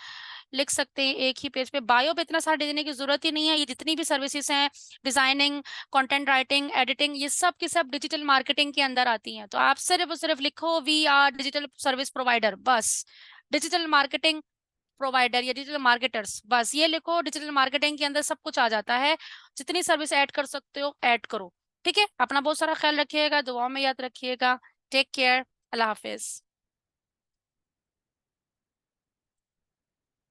लिख सकते हैं एक ही पेज पे। बायो पे इतना सारा देने की जरूरत ही नहीं है। ये जितनी भी सर्विसेज हैं, डिजाइनिंग, कंटेंट राइटिंग, एडिटिंग, ये सब की सब डिजिटल मार्केटिंग के अंदर आती हैं। तो आप सिर्फ और सिर्फ लिखो we are digital service provider, बस। डिजिटल मार्केटिंग प्रोवाइडर या डिजिटल मार्केटर्स, बस ये लिखो। डिजिटल मार्केटिंग के अंदर सब कुछ आ जाता है। जितनी सर्विस ऐड कर सकते हो ऐड करो। ठीक है, अपना बहुत सारा ख्याल रखिएगा, दुआओं में याद रखिएगा। टेक केयर, अल्लाह हाफिज।